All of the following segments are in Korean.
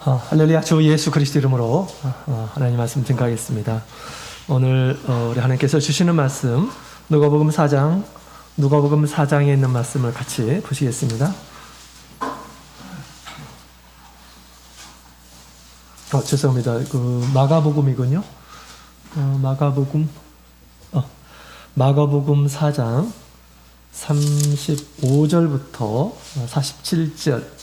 할렐루야. 주 예수 그리스도 이름으로 하나님 말씀 증거하겠습니다. 오늘 우리 하나님께서 주시는 말씀 누가복음 4장에 있는 말씀을 같이 보시겠습니다. 죄송합니다. 마가복음이군요. 마가복음 4장 35절부터 47절.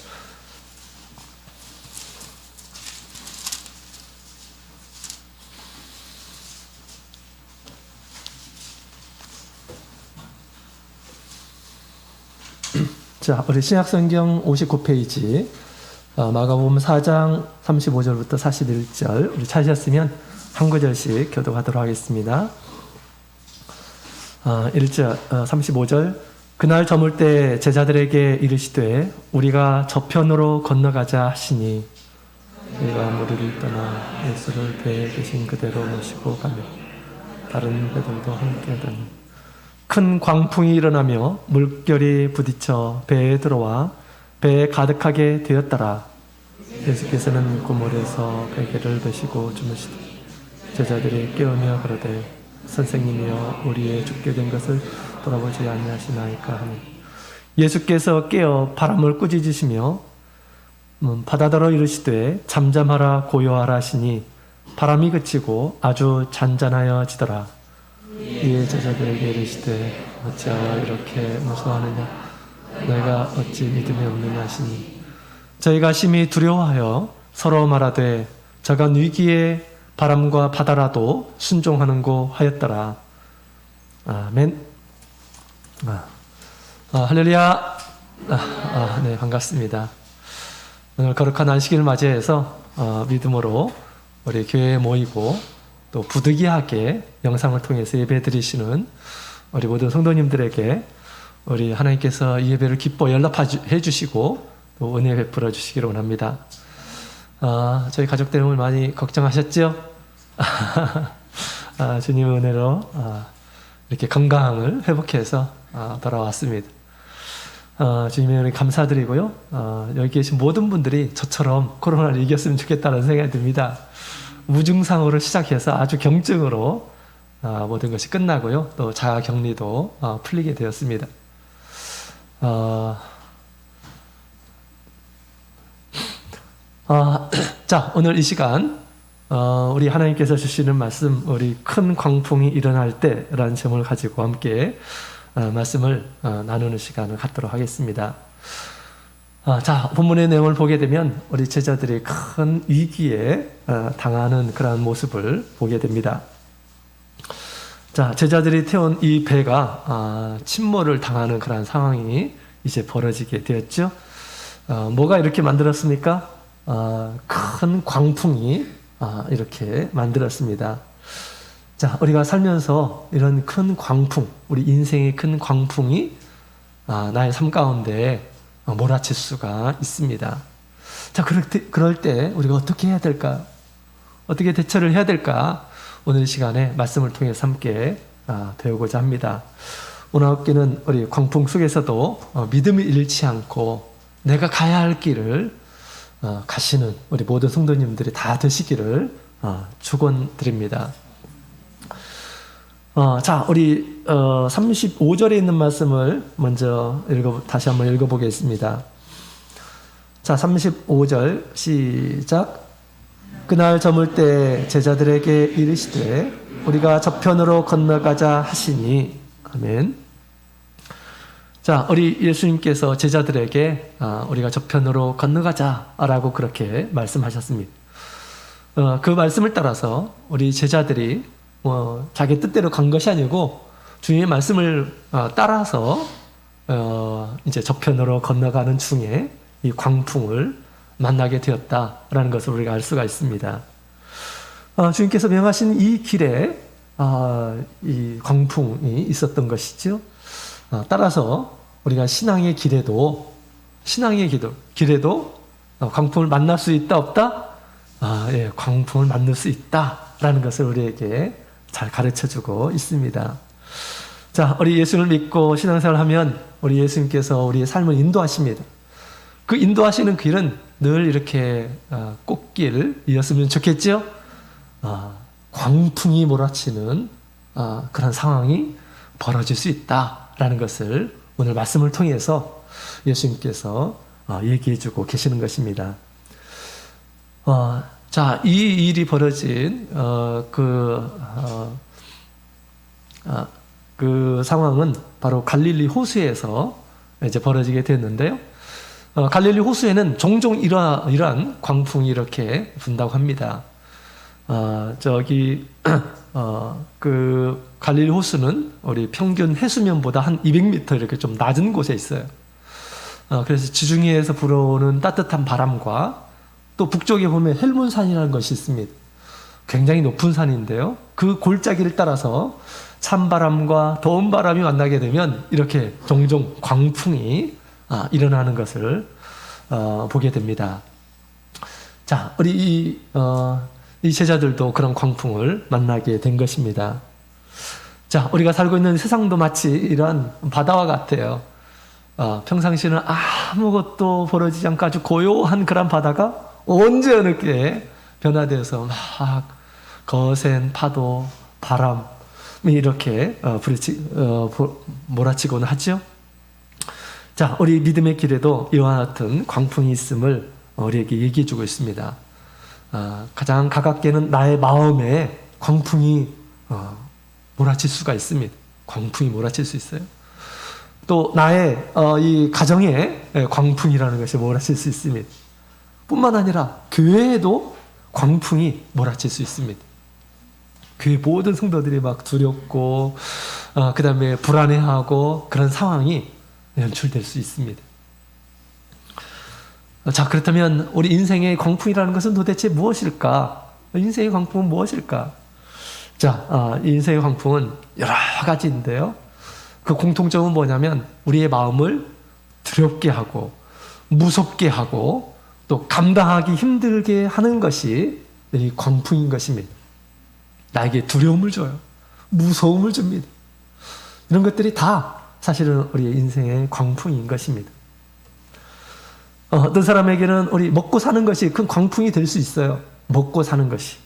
자, 우리 신약성경 59페이지 마가복음 4장 35절부터 41절 우리 찾으셨으면 한 구절씩 교독하도록 하겠습니다. 1절 35절 그날 저물 때 제자들에게 이르시되 우리가 저편으로 건너가자 하시니 우리가 무리를 떠나 예수를 배에 계신 그대로 모시고 가며 다른 배들도 함께 하더니 큰 광풍이 일어나며 물결이 부딪혀 배에 들어와 배에 가득하게 되었더라. 예수께서는 그물에서 베개를 베시고 주무시되 제자들이 깨우며 그러되 선생님이여 우리의 죽게 된 것을 돌아보지 아니하시나이까 하니 예수께서 깨어 바람을 꾸짖으시며 바다더러 이르시되 잠잠하라 고요하라 하시니 바람이 그치고 아주 잔잔하여지더라. 이에 제자들에게 이르시되 어찌하여 이렇게 무서워하느냐 너희가 어찌 믿음이 없느냐 하시니 저희가 심히 두려워하여 서로 말하되 저간 위기에 바람과 바다라도 순종하는고 하였더라. 아멘. 할렐루야. 네, 반갑습니다. 오늘 거룩한 안식일을 맞이해서 믿음으로 우리 교회에 모이고 또 부득이하게 영상을 통해서 예배 드리시는 우리 모든 성도님들에게 우리 하나님께서 이 예배를 기뻐 연락해 주시고 또 은혜 베풀어 주시기를 원합니다. 저희 가족 때문에 많이 걱정하셨죠? 주님의 은혜로 이렇게 건강을 회복해서 돌아왔습니다. 주님의 은혜 감사드리고요. 여기 계신 모든 분들이 저처럼 코로나를 이겼으면 좋겠다는 생각이 듭니다. 무증상으로 시작해서 아주 경증으로 모든 것이 끝나고요. 또 자가격리도 풀리게 되었습니다. 자, 오늘 이 시간 우리 하나님께서 주시는 말씀 우리 큰 광풍이 일어날 때라는 제목을 가지고 함께 말씀을 나누는 시간을 갖도록 하겠습니다. 자, 본문의 내용을 보게 되면 우리 제자들이 큰 위기에 당하는 그러한 모습을 보게 됩니다. 자, 제자들이 태운 이 배가 침몰을 당하는 그러한 상황이 이제 벌어지게 되었죠. 뭐가 이렇게 만들었습니까? 큰 광풍이 이렇게 만들었습니다. 자, 우리가 살면서 이런 큰 광풍, 우리 인생의 큰 광풍이 나의 삶 가운데 몰아칠 수가 있습니다. 자, 그럴 때 우리가 어떻게 해야 될까? 어떻게 대처를 해야 될까? 오늘 시간에 말씀을 통해서 함께 배우고자 합니다. 오늘 학기는 우리 광풍 속에서도 믿음을 잃지 않고 내가 가야 할 길을 가시는 우리 모든 성도님들이 다 되시기를 축원드립니다. 자, 우리 35절에 있는 말씀을 먼저 다시 한번 읽어보겠습니다. 자, 35절 시작. 그날 저물 때 제자들에게 이르시되 우리가 저편으로 건너가자 하시니 아멘. 자, 우리 예수님께서 제자들에게 우리가 저편으로 건너가자라고 그렇게 말씀하셨습니다. 그 말씀을 따라서 우리 제자들이 자기 뜻대로 간 것이 아니고 주님의 말씀을 따라서 이제 저편으로 건너가는 중에 이 광풍을 만나게 되었다라는 것을 우리가 알 수가 있습니다. 주님께서 명하신 이 길에 이 광풍이 있었던 것이죠. 따라서 우리가 신앙의 길에도 광풍을 만날 수 있다 없다? 예, 광풍을 만날 수 있다라는 것을 우리에게 잘 가르쳐주고 있습니다. 자, 우리 예수를 믿고 신앙생활을 하면 우리 예수님께서 우리의 삶을 인도하십니다. 그 인도하시는 길은 늘 이렇게 꽃길이었으면 좋겠죠? 광풍이 몰아치는 그런 상황이 벌어질 수 있다라는 것을 오늘 말씀을 통해서 예수님께서 얘기해주고 계시는 것입니다. 자, 이 일이 벌어진 그 상황은 바로 갈릴리 호수에서 이제 벌어지게 됐는데요. 갈릴리 호수에는 종종 이러한 광풍이 이렇게 분다고 합니다. 그 갈릴리 호수는 우리 평균 해수면보다 한 200m 이렇게 좀 낮은 곳에 있어요. 그래서 지중해에서 불어오는 따뜻한 바람과 또 북쪽에 보면 헬문산이라는 것이 있습니다. 굉장히 높은 산인데요. 그 골짜기를 따라서 찬바람과 더운 바람이 만나게 되면 이렇게 종종 광풍이 일어나는 것을 보게 됩니다. 자, 우리 이 제자들도 그런 광풍을 만나게 된 것입니다. 자, 우리가 살고 있는 세상도 마치 이런 바다와 같아요. 평상시에는 아무것도 벌어지지 않고 아주 고요한 그런 바다가 언제 어느 게 변화되어서 막 거센 파도, 바람이 이렇게 몰아치곤 하죠. 자, 우리 믿음의 길에도 이와 같은 광풍이 있음을 우리에게 얘기해주고 있습니다. 가장 가깝게는 나의 마음에 광풍이 몰아칠 수가 있습니다. 광풍이 몰아칠 수 있어요. 또 나의 이 가정에 광풍이라는 것이 몰아칠 수 있습니다. 뿐만 아니라 교회에도 광풍이 몰아칠 수 있습니다. 교회 모든 성도들이 막 두렵고 그 다음에 불안해하고 그런 상황이 연출될 수 있습니다. 자, 그렇다면 우리 인생의 광풍이라는 것은 도대체 무엇일까? 인생의 광풍은 무엇일까? 자, 인생의 광풍은 여러 가지인데요. 그 공통점은 뭐냐면 우리의 마음을 두렵게 하고 무섭게 하고 또 감당하기 힘들게 하는 것이 이 광풍인 것입니다. 나에게 두려움을 줘요. 무서움을 줍니다. 이런 것들이 다 사실은 우리의 인생의 광풍인 것입니다. 어떤 사람에게는 우리 먹고 사는 것이 큰 광풍이 될 수 있어요. 먹고 사는 것이.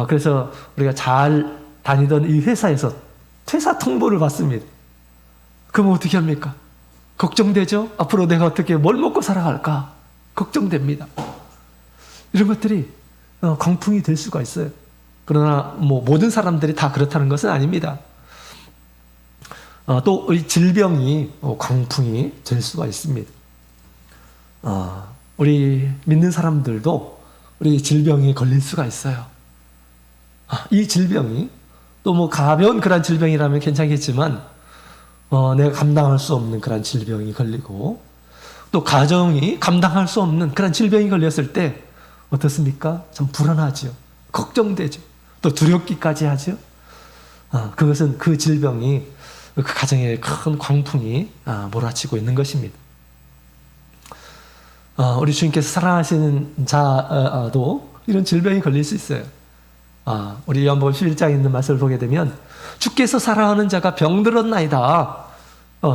그래서 우리가 잘 다니던 이 회사에서 퇴사 통보를 받습니다. 그럼 어떻게 합니까? 걱정되죠? 앞으로 내가 어떻게 뭘 먹고 살아갈까? 걱정됩니다. 이런 것들이 광풍이 될 수가 있어요. 그러나 모든 사람들이 다 그렇다는 것은 아닙니다. 또 이 질병이 광풍이 될 수가 있습니다. 우리 믿는 사람들도 우리 질병에 걸릴 수가 있어요. 이 질병이 또 가벼운 그런 질병이라면 괜찮겠지만 내가 감당할 수 없는 그런 질병이 걸리고 또 가정이 감당할 수 없는 그런 질병이 걸렸을 때 어떻습니까? 참 불안하죠. 걱정되죠. 또 두렵기까지 하죠. 그것은 그 질병이 그 가정에 큰 광풍이 몰아치고 있는 것입니다. 우리 주님께서 사랑하시는 자도 이런 질병이 걸릴 수 있어요. 우리 요한복음 11장에 있는 말씀을 보게 되면 주께서 사랑하는 자가 병들었나이다.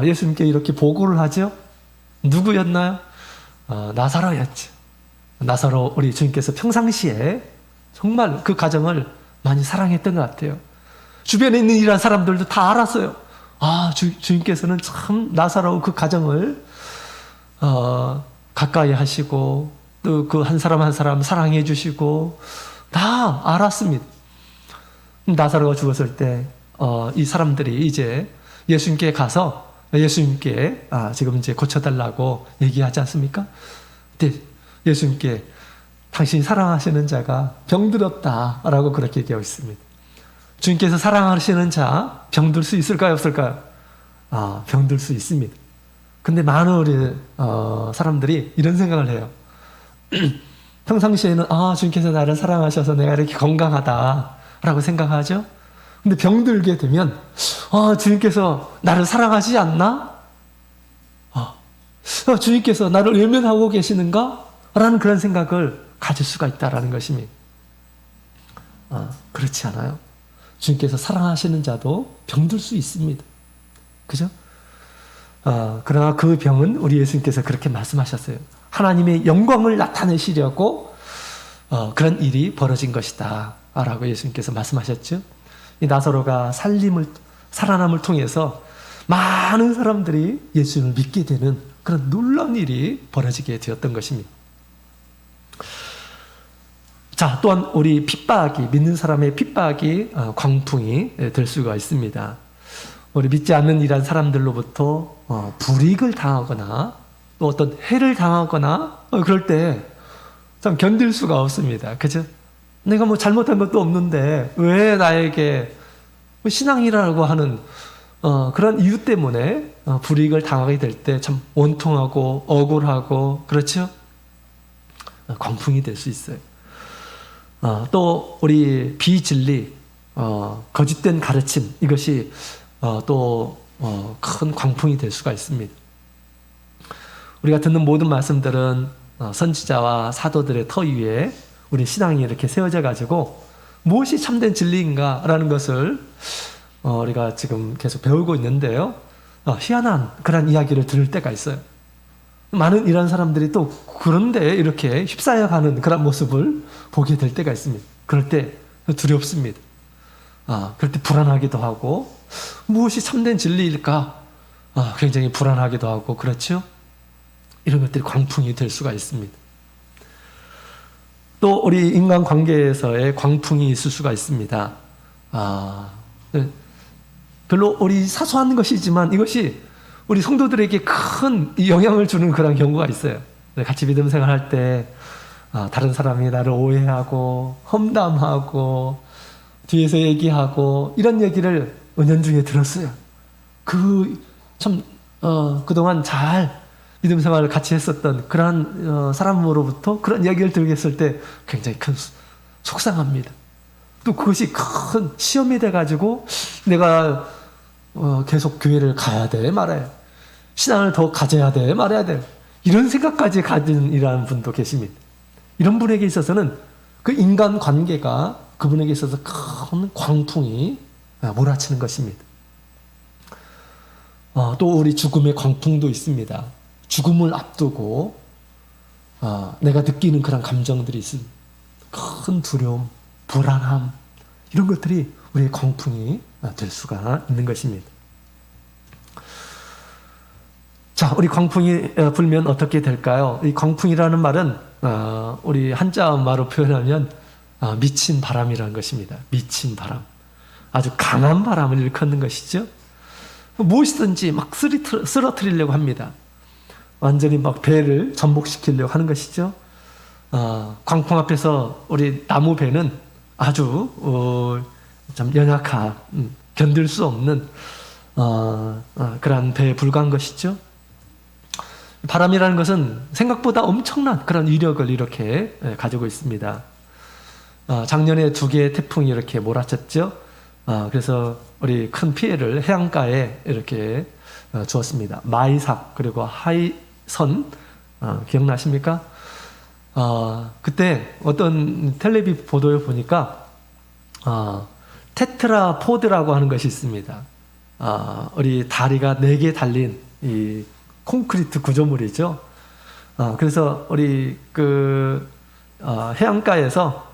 예수님께 이렇게 보고를 하죠. 누구였나요? 나사로였죠. 나사로 우리 주님께서 평상시에 정말 그 가정을 많이 사랑했던 것 같아요. 주변에 있는 이런 사람들도 다 알았어요. 주님께서는 참 나사로 그 가정을 가까이 하시고 또 그 한 사람 한 사람 사랑해 주시고 다 알았습니다. 나사로가 죽었을 때 이 사람들이 이제 예수님께 가서 예수님께 지금 이제 고쳐달라고 얘기하지 않습니까? 근데 예수님께 당신이 사랑하시는 자가 병들었다라고 그렇게 얘기하고 있습니다. 주님께서 사랑하시는 자 병들 수 있을까요, 없을까요? 병들 수 있습니다. 근데 많은 우리 사람들이 이런 생각을 해요. 평상시에는 주님께서 나를 사랑하셔서 내가 이렇게 건강하다라고 생각하죠. 근데 병들게 되면 주님께서 나를 사랑하지 않나? 주님께서 나를 외면하고 계시는가? 라는 그런 생각을 가질 수가 있다라는 것입니다. 그렇지 않아요. 주님께서 사랑하시는 자도 병들 수 있습니다. 그죠? 그러나 그 병은 우리 예수님께서 그렇게 말씀하셨어요. 하나님의 영광을 나타내시려고 그런 일이 벌어진 것이다 라고 예수님께서 말씀하셨죠. 이 나사로가 살아남을 통해서 많은 사람들이 예수님을 믿게 되는 그런 놀라운 일이 벌어지게 되었던 것입니다. 자, 또한 우리 믿는 사람의 핍박이 광풍이 될 수가 있습니다. 우리 믿지 않는 이런 사람들로부터 불이익을 당하거나 또 어떤 해를 당하거나 그럴 때 참 견딜 수가 없습니다. 그죠? 내가 뭐 잘못한 것도 없는데 왜 나에게 신앙이라고 하는 그런 이유 때문에 불이익을 당하게 될 때 참 원통하고 억울하고 그렇죠? 광풍이 될 수 있어요. 또 우리 비진리, 거짓된 가르침 이것이 또 큰 광풍이 될 수가 있습니다. 우리가 듣는 모든 말씀들은 선지자와 사도들의 터 위에 우리 신앙이 이렇게 세워져 가지고 무엇이 참된 진리인가라는 것을 우리가 지금 계속 배우고 있는데요. 희한한 그런 이야기를 들을 때가 있어요. 많은 이런 사람들이 또 그런데 이렇게 휩싸여가는 그런 모습을 보게 될 때가 있습니다. 그럴 때 두렵습니다. 그럴 때 불안하기도 하고 무엇이 참된 진리일까? 굉장히 불안하기도 하고 그렇죠? 이런 것들이 광풍이 될 수가 있습니다. 또 우리 인간관계에서의 광풍이 있을 수가 있습니다. 별로 우리 사소한 것이지만 이것이 우리 성도들에게 큰 영향을 주는 그런 경우가 있어요. 같이 믿음 생활할 때 다른 사람이 나를 오해하고 험담하고 뒤에서 얘기하고 이런 얘기를 은연중에 들었어요. 그동안 잘 믿음 생활을 같이 했었던 그런 사람으로부터 그런 이야기를 들게 했을 때 굉장히 큰 속상합니다. 또 그것이 큰 시험이 돼가지고 내가 계속 교회를 가야 돼 말아야 신앙을 더 가져야 돼 말아야 돼 이런 생각까지 가진 이러한 분도 계십니다. 이런 분에게 있어서는 그 인간관계가 그분에게 있어서 큰 광풍이 몰아치는 것입니다. 또 우리 죽음의 광풍도 있습니다. 죽음을 앞두고 내가 느끼는 그런 감정들이 있습니다. 큰 두려움, 불안함 이런 것들이 우리의 광풍이 될 수가 있는 것입니다. 자, 우리 광풍이 불면 어떻게 될까요? 이 광풍이라는 말은 우리 한자어로 표현하면 미친 바람이라는 것입니다. 미친 바람. 아주 강한 바람을 일컫는 것이죠. 무엇이든지 막 쓰러뜨리려고 합니다. 완전히 막 배를 전복시키려고 하는 것이죠. 광풍 앞에서 우리 나무 배는 아주 좀 연약한 견딜 수 없는 그런 배에 불과한 것이죠. 바람이라는 것은 생각보다 엄청난 그런 위력을 이렇게 가지고 있습니다. 작년에 2개의 태풍이 이렇게 몰아쳤죠. 그래서 우리 큰 피해를 해안가에 이렇게 주었습니다. 마이삭 그리고 하이선 기억나십니까? 그때 어떤 텔레비 보도에 보니까 테트라포드라고 하는 것이 있습니다. 우리 다리가 4개 달린 이 콘크리트 구조물이죠. 그래서 우리 해안가에서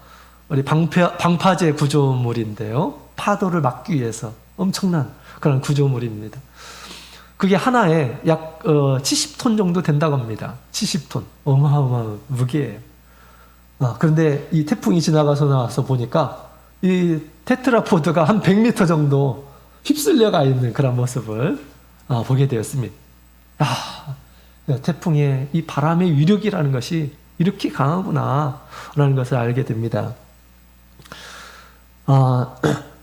우리 방파제 구조물인데요. 파도를 막기 위해서 엄청난 그런 구조물입니다. 그게 하나에 약 70톤 정도 된다고 합니다. 70톤. 어마어마한 무게예요. 그런데 이 태풍이 지나가서 나와서 보니까 이 테트라포드가 한 100m 정도 휩쓸려가 있는 그런 모습을 보게 되었습니다. 태풍의 이 바람의 위력이라는 것이 이렇게 강하구나 라는 것을 알게 됩니다.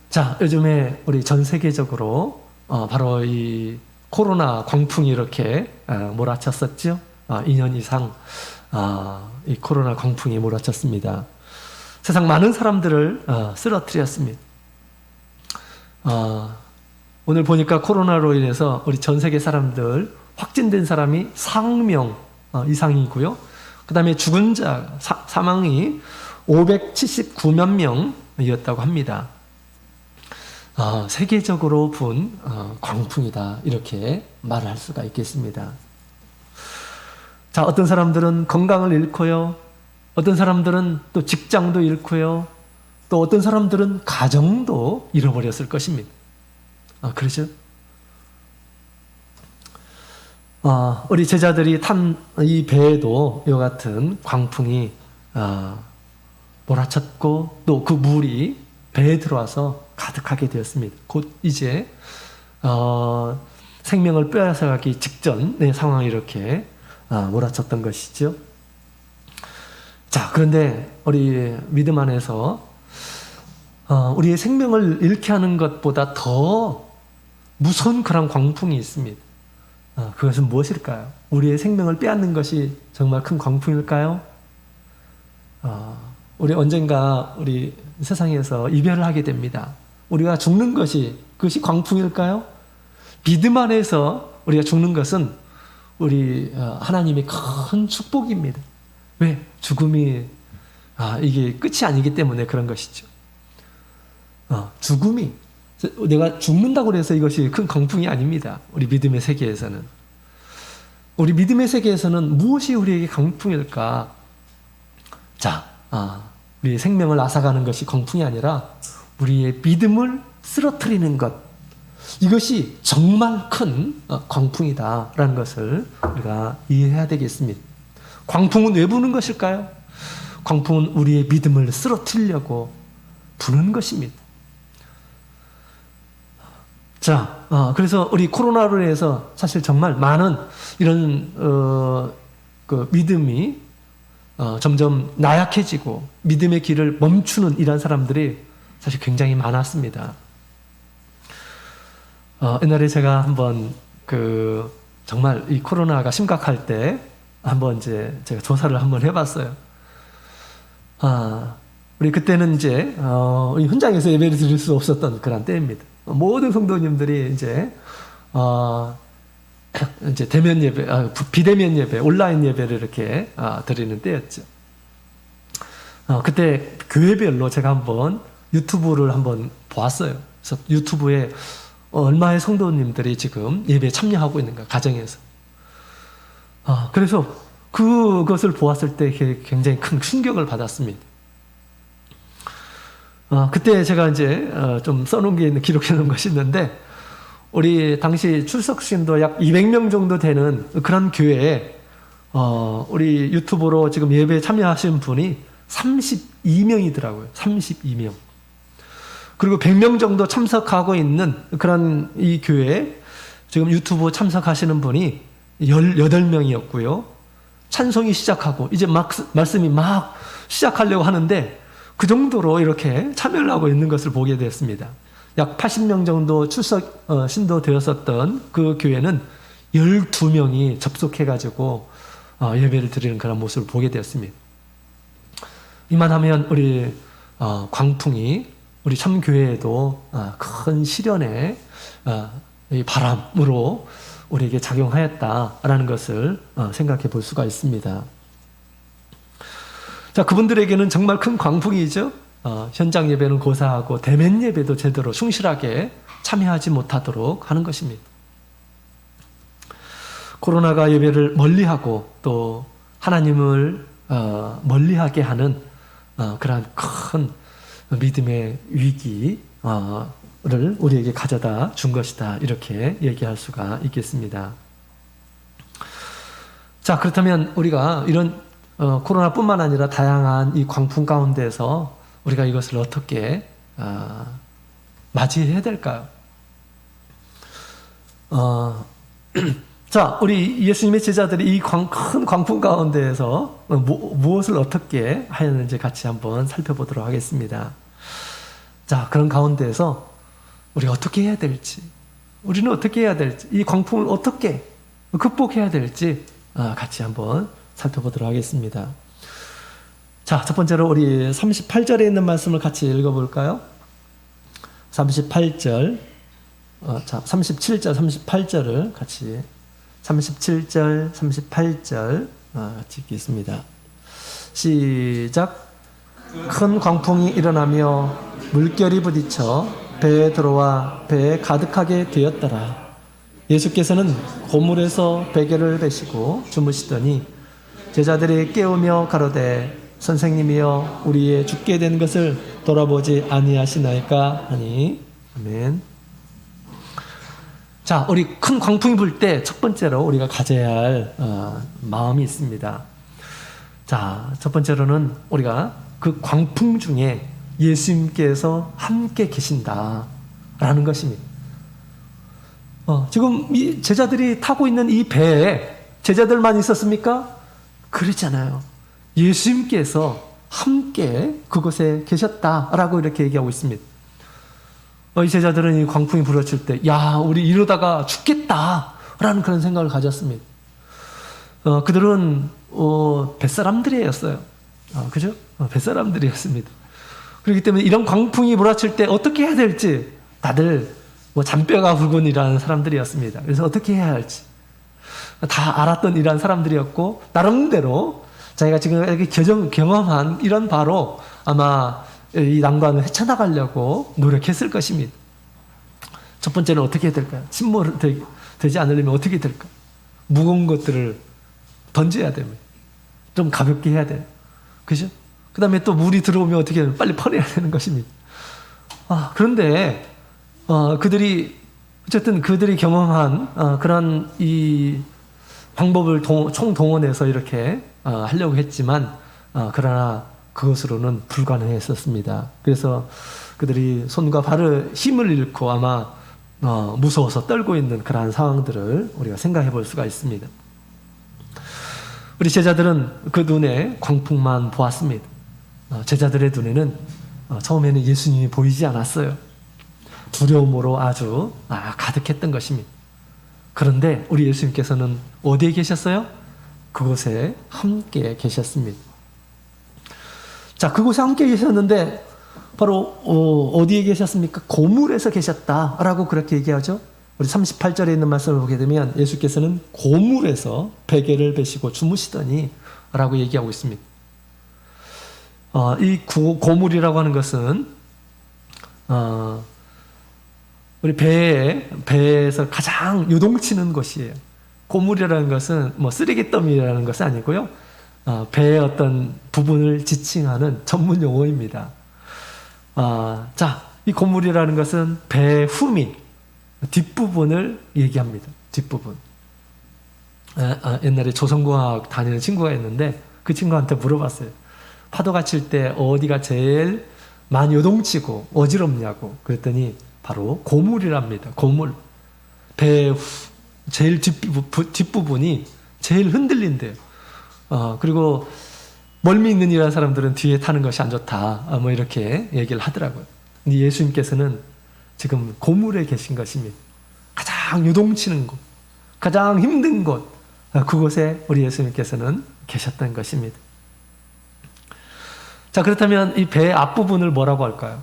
자, 요즘에 우리 전 세계적으로 바로 이 코로나 광풍이 이렇게 몰아쳤었죠. 2년 이상 이 코로나 광풍이 몰아쳤습니다. 세상 많은 사람들을 쓰러뜨렸습니다. 오늘 보니까 코로나로 인해서 우리 전 세계 사람들 확진된 사람이 4억 명 이상이고요. 그 다음에 죽은 자 사망이 579만 명이었다고 합니다. 세계적으로 분 광풍이다 이렇게 말을 할 수가 있겠습니다. 자, 어떤 사람들은 건강을 잃고요. 어떤 사람들은 또 직장도 잃고요. 또 어떤 사람들은 가정도 잃어버렸을 것입니다. 그렇죠? 우리 제자들이 탄 이 배에도 이와 같은 광풍이 몰아쳤고 또 그 물이 배에 들어와서 가득하게 되었습니다. 곧 이제 생명을 빼앗아가기 직전의 상황이 이렇게 몰아쳤던 것이죠. 자, 그런데 우리 믿음 안에서 우리의 생명을 잃게 하는 것보다 더 무서운 그런 광풍이 있습니다. 그것은 무엇일까요? 우리의 생명을 빼앗는 것이 정말 큰 광풍일까요? 우리 언젠가 우리 세상에서 이별을 하게 됩니다. 우리가 죽는 그것이 광풍일까요? 믿음 안에서 우리가 죽는 것은 우리 하나님의 큰 축복입니다. 왜? 죽음이 이게 끝이 아니기 때문에 그런 것이죠. 죽음이 내가 죽는다고 해서 이것이 큰 광풍이 아닙니다. 우리 믿음의 세계에서는. 우리 믿음의 세계에서는 무엇이 우리에게 광풍일까? 자, 우리의 생명을 앗아가는 것이 광풍이 아니라 우리의 믿음을 쓰러뜨리는 것. 이것이 정말 큰 광풍이다라는 것을 우리가 이해해야 되겠습니다. 광풍은 왜 부는 것일까요? 광풍은 우리의 믿음을 쓰러뜨리려고 부는 것입니다. 자, 그래서 우리 코로나로 인해서 사실 정말 많은 이런 그 믿음이 점점 나약해지고 믿음의 길을 멈추는 이런 사람들이 사실 굉장히 많았습니다. 옛날에 제가 한번 정말 이 코로나가 심각할 때 한번 이제 제가 조사를 한번 해봤어요. 우리 그때는 이제 현장에서 예배를 드릴 수 없었던 그런 때입니다. 모든 성도님들이 이제 대면 예배, 비대면 예배, 온라인 예배를 이렇게 드리는 때였죠. 그때 교회별로 제가 한번 유튜브를 한번 보았어요. 그래서 유튜브에 얼마의 성도님들이 지금 예배에 참여하고 있는가, 가정에서. 그래서 그것을 보았을 때 굉장히 큰 충격을 받았습니다. 그때 제가 이제 좀 써놓은 게 있는, 기록해 놓은 것이 있는데, 우리 당시 출석신도 약 200명 정도 되는 그런 교회에 우리 유튜브로 지금 예배에 참여하신 분이 32명이더라고요. 32명. 그리고 100명 정도 참석하고 있는 그런 이 교회에 지금 유튜브 참석하시는 분이 18명이었고요. 찬송이 시작하고 이제 말씀이 막 시작하려고 하는데 그 정도로 이렇게 참여를 하고 있는 것을 보게 됐습니다. 약 80명 정도 신도 되었었던 그 교회는 12명이 접속해가지고 예배를 드리는 그런 모습을 보게 되었습니다. 이만하면 우리 광풍이 우리 참교회에도 큰 시련의 바람으로 우리에게 작용하였다라는 것을 생각해 볼 수가 있습니다. 자, 그분들에게는 정말 큰 광풍이죠. 현장 예배는 고사하고 대면 예배도 제대로 충실하게 참여하지 못하도록 하는 것입니다. 코로나가 예배를 멀리하고 또 하나님을 멀리하게 하는 그러한 큰 믿음의 위기를 우리에게 가져다 준 것이다, 이렇게 얘기할 수가 있겠습니다. 자, 그렇다면 우리가 이런 코로나뿐만 아니라 다양한 이 광풍 가운데서 우리가 이것을 어떻게 맞이해야 될까요? 자, 우리 예수님의 제자들이 이 큰 광풍 가운데에서 무엇을 어떻게 하였는지 같이 한번 살펴보도록 하겠습니다. 자, 그런 가운데에서 우리가 어떻게 해야 될지, 우리는 어떻게 해야 될지, 이 광풍을 어떻게 극복해야 될지 같이 한번 살펴보도록 하겠습니다. 자, 첫 번째로 우리 38절에 있는 말씀을 같이 읽어볼까요? 38절, 37절, 38절을 같이, 37절, 38절 같이 읽겠습니다. 시작. 큰 광풍이 일어나며 물결이 부딪혀 배에 들어와 배에 가득하게 되었더라. 예수께서는 고물에서 베개를 베시고 주무시더니 제자들이 깨우며 가로되 선생님이여 우리의 죽게 된 것을 돌아보지 아니하시나이까 하니. 아멘. 자, 우리 큰 광풍이 불 때 첫 번째로 우리가 가져야 할 마음이 있습니다. 자, 첫 번째로는 우리가 그 광풍 중에 예수님께서 함께 계신다라는 것입니다. 지금 이 제자들이 타고 있는 이 배에 제자들만 있었습니까? 그렇지 않아요. 예수님께서 함께 그곳에 계셨다라고 이렇게 얘기하고 있습니다. 이 제자들은 이 광풍이 불어칠 때, 야, 우리 이러다가 죽겠다라는 그런 생각을 가졌습니다. 그들은 뱃사람들이었어요. 그죠? 뱃사람들이었습니다. 그렇기 때문에 이런 광풍이 몰아칠 때 어떻게 해야 될지 다들 잔뼈가 굵은 이러한 사람들이었습니다. 그래서 어떻게 해야 할지 다 알았던 이러한 사람들이었고, 나름대로 자기가 지금 이렇게 경험한 이런 바로 아마 이 난관을 헤쳐나가려고 노력했을 것입니다. 첫 번째는 어떻게 해야 될까요? 침몰되지 않으려면 어떻게 될까? 무거운 것들을 던져야 됩니다. 좀 가볍게 해야 돼요. 그죠? 그 다음에 또 물이 들어오면 어떻게 해야 돼요? 빨리 퍼내야 되는 것입니다. 그런데 그들이 어쨌든 그들이 경험한 그런 이 방법을 총동원해서 이렇게 하려고 했지만 그러나 그것으로는 불가능했었습니다. 그래서 그들이 손과 발을 힘을 잃고 아마 무서워서 떨고 있는 그러한 상황들을 우리가 생각해 볼 수가 있습니다. 우리 제자들은 그 눈에 광풍만 보았습니다. 제자들의 눈에는 처음에는 예수님이 보이지 않았어요. 두려움으로 아주 가득했던 것입니다. 그런데 우리 예수님께서는 어디에 계셨어요? 그곳에 함께 계셨습니다. 자, 그곳에 함께 계셨는데 바로 어디에 계셨습니까? 고물에서 계셨다라고 그렇게 얘기하죠. 우리 38절에 있는 말씀을 보게 되면 예수께서는 고물에서 베개를 베시고 주무시더니 라고 얘기하고 있습니다. 이 고물이라고 하는 것은 우리 배에서 가장 요동치는 곳이에요. 고물이라는 것은 쓰레기 더미라는 것은 아니고요. 배의 어떤 부분을 지칭하는 전문 용어입니다. 자, 이 고물이라는 것은 배의 후미, 뒷부분을 얘기합니다. 뒷부분. 옛날에 조선공학 다니는 친구가 있는데 그 친구한테 물어봤어요. 파도가 칠 때 어디가 제일 많이 요동치고 어지럽냐고. 그랬더니 바로 고물이랍니다. 고물. 배의 제일 뒷부분이 제일 흔들린대요. 그리고 멀미 있는 이라는 사람들은 뒤에 타는 것이 안 좋다. 이렇게 얘기를 하더라고요. 근데 예수님께서는 지금 고물에 계신 것입니다. 가장 요동치는 곳, 가장 힘든 곳, 그곳에 우리 예수님께서는 계셨던 것입니다. 자, 그렇다면 이 배의 앞부분을 뭐라고 할까요?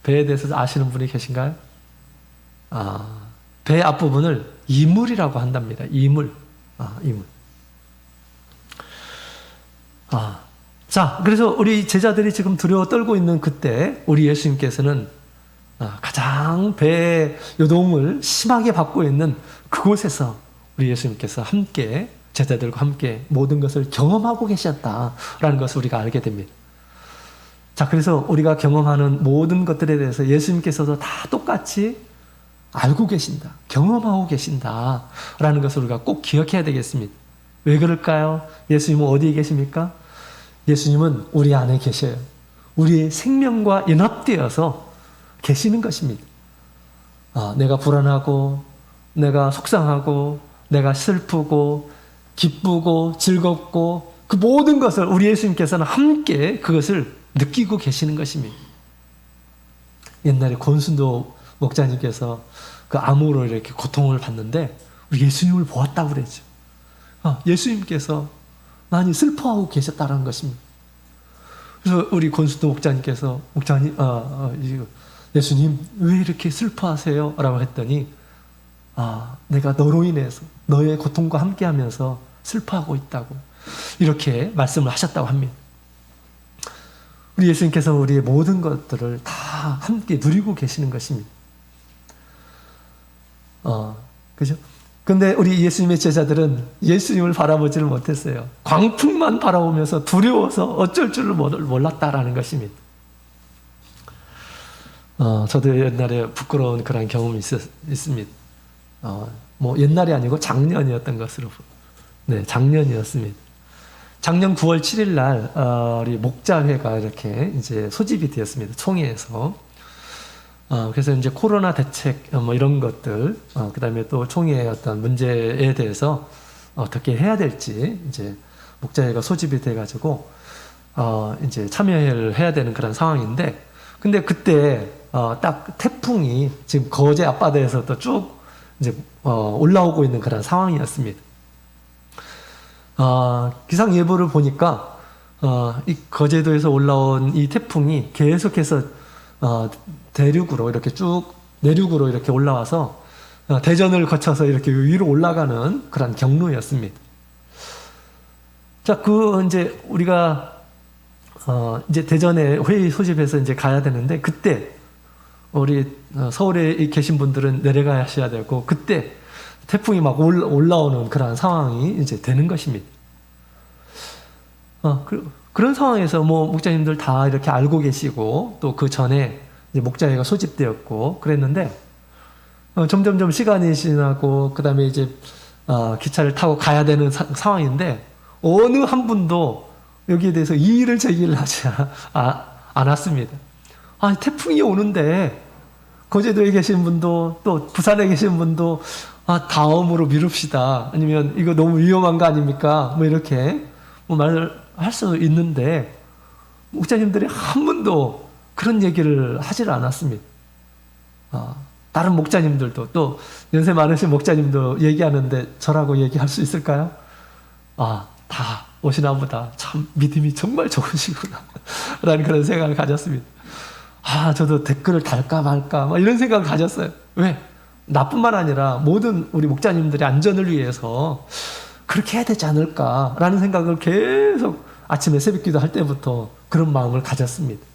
배에 대해서 아시는 분이 계신가요? 배의 앞부분을 이물이라고 한답니다. 이물. 이물. 자, 그래서 우리 제자들이 지금 두려워 떨고 있는 그때 우리 예수님께서는 가장 배의 요동을 심하게 받고 있는 그곳에서 우리 예수님께서 함께 제자들과 함께 모든 것을 경험하고 계셨다라는 것을 우리가 알게 됩니다. 자, 그래서 우리가 경험하는 모든 것들에 대해서 예수님께서도 다 똑같이 알고 계신다, 경험하고 계신다라는 것을 우리가 꼭 기억해야 되겠습니다. 왜 그럴까요? 예수님은 어디에 계십니까? 예수님은 우리 안에 계셔요. 우리의 생명과 연합되어서 계시는 것입니다. 내가 불안하고, 내가 속상하고, 내가 슬프고, 기쁘고, 즐겁고, 그 모든 것을 우리 예수님께서는 함께 그것을 느끼고 계시는 것입니다. 옛날에 권순도 목자님께서 그 암으로 이렇게 고통을 받는데 우리 예수님을 보았다고 그랬죠. 예수님께서 많이 슬퍼하고 계셨다는 것입니다. 그래서 우리 권순도 목자님께서 목자님, 예수님 왜 이렇게 슬퍼하세요? 라고 했더니 내가 너로 인해서 너의 고통과 함께하면서 슬퍼하고 있다고 이렇게 말씀을 하셨다고 합니다. 우리 예수님께서 우리의 모든 것들을 다 다 함께 누리고 계시는 것입니다. 그죠? 근데 우리 예수님의 제자들은 예수님을 바라보지를 못했어요. 광풍만 바라보면서 두려워서 어쩔 줄을 몰랐다라는 것입니다. 저도 옛날에 부끄러운 그런 경험이 있습니다. 뭐 옛날이 아니고 작년이었던 것으로. 네, 작년이었습니다. 작년 9월 7일 날, 우리 목자회가 이렇게 이제 소집이 되었습니다. 총회에서. 그래서 이제 코로나 대책, 뭐 이런 것들, 그 다음에 또 총회의 어떤 문제에 대해서 어떻게 해야 될지, 이제 목자회가 소집이 돼가지고, 이제 참여를 해야 되는 그런 상황인데, 근데 그때, 딱 태풍이 지금 거제 앞바다에서도 쭉 이제, 올라오고 있는 그런 상황이었습니다. 기상 예보를 보니까, 이 거제도에서 올라온 이 태풍이 계속해서, 대륙으로 이렇게 쭉 내륙으로 이렇게 올라와서 대전을 거쳐서 이렇게 위로 올라가는 그런 경로였습니다. 자, 이제 우리가 이제 대전에 회의 소집해서 이제 가야 되는데 그때 우리 서울에 계신 분들은 내려가셔야 되고 그때 태풍이 막 올라오는 그런 상황이 이제 되는 것입니다. 그런 상황에서 뭐 목자님들 다 이렇게 알고 계시고 또 그 전에 이제 목자회가 소집되었고 그랬는데 점점점 시간이 지나고 그 다음에 이제 기차를 타고 가야 되는 상황인데 어느 한 분도 여기에 대해서 이의를 제기를 하지 않았습니다. 태풍이 오는데 거제도에 계신 분도 또 부산에 계신 분도 다음으로 미룹시다. 아니면 이거 너무 위험한 거 아닙니까? 뭐 이렇게 뭐 말을 할 수 있는데 목자님들이 한 분도 그런 얘기를 하질 않았습니다. 다른 목자님들도 또 연세 많으신 목자님도 얘기하는데 저라고 얘기할 수 있을까요? 다 오시나 보다. 참 믿음이 정말 좋으시구나 라는 그런 생각을 가졌습니다. 저도 댓글을 달까 말까 막 이런 생각을 가졌어요. 왜? 나뿐만 아니라 모든 우리 목자님들의 안전을 위해서 그렇게 해야 되지 않을까라는 생각을 계속 아침에 새벽기도 할 때부터 그런 마음을 가졌습니다.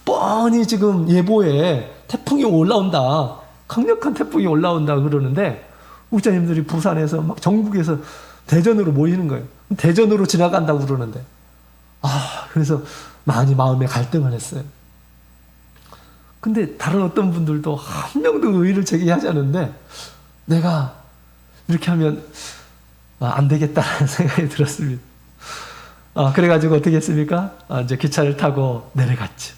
뻔히 지금 예보에 태풍이 올라온다. 강력한 태풍이 올라온다 그러는데 목자님들이 부산에서 막 전국에서 대전으로 모이는 거예요. 대전으로 지나간다고 그러는데 그래서 많이 마음에 갈등을 했어요. 근데 다른 어떤 분들도 한 명도 의의를 제기하지 않는데 내가 이렇게 하면 안 되겠다는 생각이 들었습니다. 그래가지고 어떻게 했습니까? 이제 기차를 타고 내려갔죠.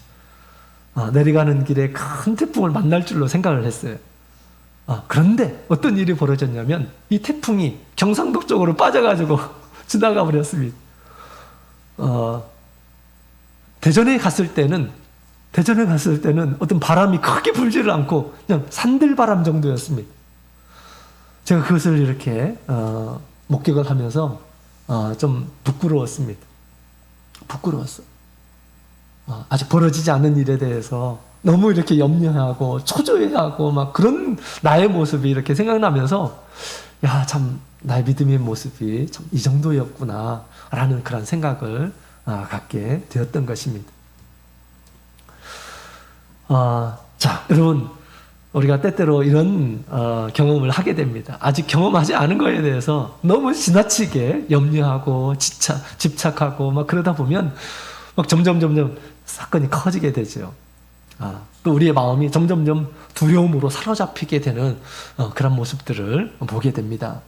내려가는 길에 큰 태풍을 만날 줄로 생각을 했어요. 그런데 어떤 일이 벌어졌냐면 이 태풍이 경상도 쪽으로 빠져가지고 지나가 버렸습니다. 대전에 갔을 때는 어떤 바람이 크게 불지를 않고 그냥 산들바람 정도였습니다. 제가 그것을 이렇게 목격을 하면서 좀 부끄러웠습니다. 부끄러웠어. 아직 벌어지지 않은 일에 대해서 너무 이렇게 염려하고 초조해하고 막 그런 나의 모습이 이렇게 생각나면서 참 나의 믿음의 모습이 참 이 정도였구나 라는 그런 생각을 갖게 되었던 것입니다. 자, 여러분 우리가 때때로 이런 경험을 하게 됩니다. 아직 경험하지 않은 거에 대해서 너무 지나치게 염려하고 집착하고 막 그러다 보면 막 점점 사건이 커지게 되죠. 또 우리의 마음이 점점점 두려움으로 사로잡히게 되는 그런 모습들을 보게 됩니다.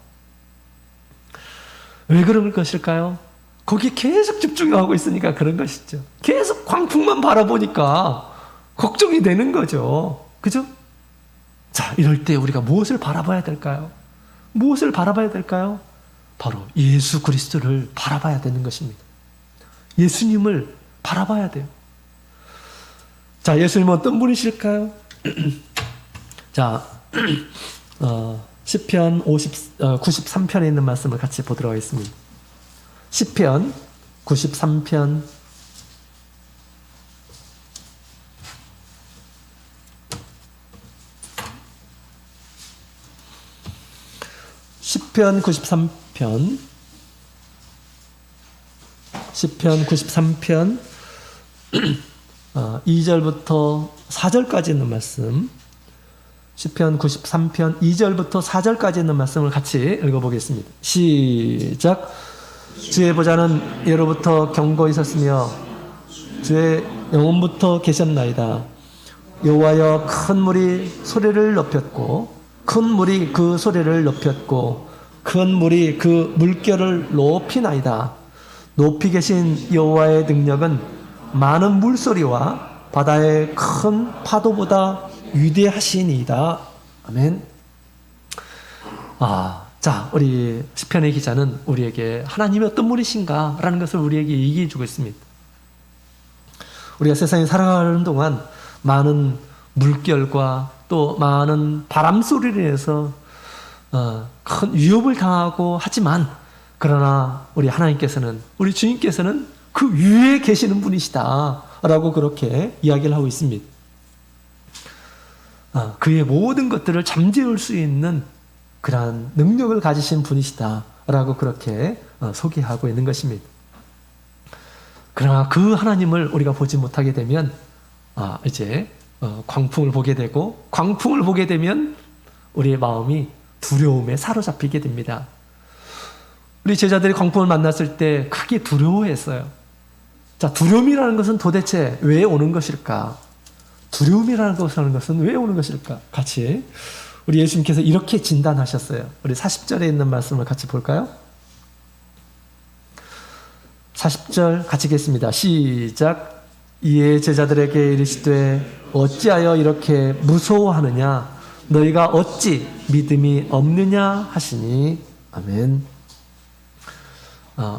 왜 그런 것일까요? 거기에 계속 집중하고 있으니까 그런 것이죠. 계속 광풍만 바라보니까 걱정이 되는 거죠. 그죠? 자, 이럴 때 우리가 무엇을 바라봐야 될까요? 무엇을 바라봐야 될까요? 바로 예수 그리스도를 바라봐야 되는 것입니다. 예수님을 바라봐야 돼요. 자, 예수님은 어떤 분이실까요? 자, 시편 93편에 있는 말씀을 같이 보도록 하겠습니다. 시편 93편 93편 2절부터 4절까지 있는 말씀, 시편 93편 2절부터 4절까지 있는 말씀을 같이 읽어보겠습니다. 시작. 주의 보좌는 예로부터 경고히 섰으며 주의 영원부터 계셨나이다. 여호와여, 큰 물이 소리를 높였고 큰 물이 그 소리를 높였고 큰 물이 그 물결을 높이나이다. 높이 계신 여호와의 능력은 많은 물소리와 바다의 큰 파도보다 위대하시니이다. 아멘. 자, 우리 시편의 기자는 우리에게 하나님이 어떤 분이신가라는 것을 우리에게 얘기해 주고 있습니다. 우리가 세상에 살아가는 동안 많은 물결과 또 많은 바람 소리를 해서 큰 위협을 당하고 하지만, 그러나 우리 하나님께서는, 우리 주님께서는 그 위에 계시는 분이시다 라고 그렇게 이야기를 하고 있습니다. 그의 모든 것들을 잠재울 수 있는 그러한 능력을 가지신 분이시다 라고 그렇게 소개하고 있는 것입니다. 그러나 그 하나님을 우리가 보지 못하게 되면 이제 광풍을 보게 되고, 광풍을 보게 되면 우리의 마음이 두려움에 사로잡히게 됩니다. 우리 제자들이 광풍을 만났을 때 크게 두려워했어요. 자, 두려움이라는 것은 도대체 왜 오는 것일까? 두려움이라는 것은 왜 오는 것일까? 같이 우리 예수님께서 이렇게 진단하셨어요. 우리 40절에 있는 말씀을 같이 볼까요? 40절 같이 읽겠습니다. 시작. 이에 제자들에게 이르시되 어찌하여 이렇게 무서워하느냐? 너희가 어찌 믿음이 없느냐 하시니. 아멘.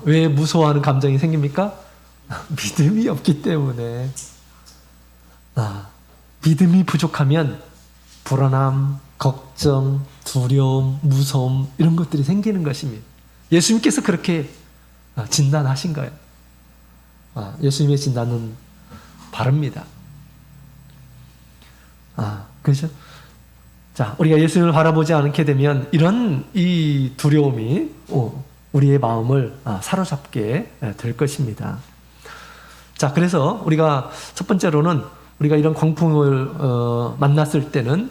왜 무서워하는 감정이 생깁니까? 믿음이 없기 때문에. 믿음이 부족하면 불안함, 걱정, 두려움, 무서움 이런 것들이 생기는 것입니다. 예수님께서 그렇게 진단하신 거예요. 예수님의 진단은 바릅니다. 그렇죠? 자, 우리가 예수님을 바라보지 않게 되면 이런 이 두려움이 우리의 마음을 사로잡게 될 것입니다. 자, 그래서 우리가 첫 번째로는 우리가 이런 광풍을 만났을 때는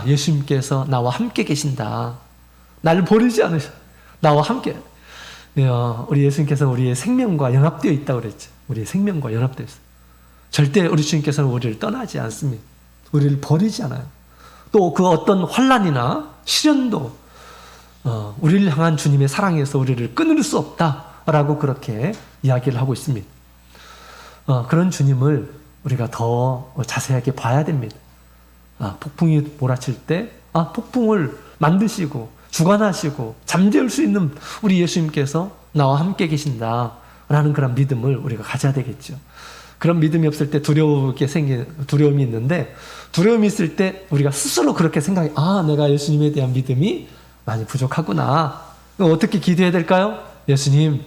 예수님께서 나와 함께 계신다. 나를 버리지 않으셔. 나와 함께. 우리 예수님께서는 우리의 생명과 연합되어 있다고 그랬죠. 우리의 생명과 연합되어 있어요. 절대 우리 주님께서는 우리를 떠나지 않습니다. 우리를 버리지 않아요. 또 그 어떤 환난이나 시련도 우리를 향한 주님의 사랑에서 우리를 끊을 수 없다라고 그렇게 이야기를 하고 있습니다. 그런 주님을 우리가 더 자세하게 봐야 됩니다. 폭풍이 몰아칠 때 폭풍을 만드시고 주관하시고 잠재울 수 있는 우리 예수님께서 나와 함께 계신다라는 그런 믿음을 우리가 가져야 되겠죠. 그런 믿음이 없을 때 두려움이 있는데, 두려움이 있을 때 우리가 스스로 그렇게 생각해, 내가 예수님에 대한 믿음이 많이 부족하구나. 어떻게 기도해야 될까요? 예수님,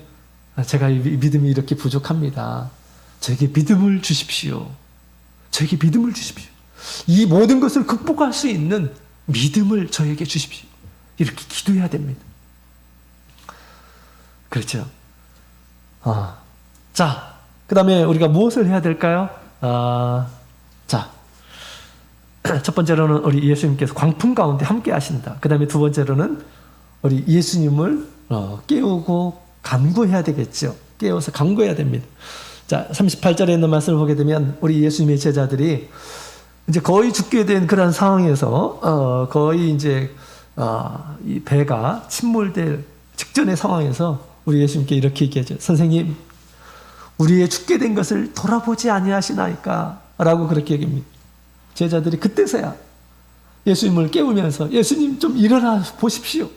제가 믿음이 이렇게 부족합니다. 저에게 믿음을 주십시오. 저에게 믿음을 주십시오. 이 모든 것을 극복할 수 있는 믿음을 저에게 주십시오. 이렇게 기도해야 됩니다. 그렇죠? 자, 그 다음에 우리가 무엇을 해야 될까요? 자, 첫 번째로는 우리 예수님께서 광풍 가운데 함께 하신다. 그 다음에 두 번째로는 우리 예수님을 깨우고 간구해야 되겠죠. 깨워서 간구해야 됩니다. 자, 38절에 있는 말씀을 보게 되면 우리 예수님의 제자들이 이제 거의 죽게 된 그런 상황에서 거의 이제 이 배가 침몰될 직전의 상황에서 우리 예수님께 이렇게 얘기하죠. 선생님, 우리의 죽게 된 것을 돌아보지 아니하시나이까? 라고 그렇게 얘기합니다. 제자들이 그때서야 예수님을 깨우면서 예수님 좀 일어나 보십시오.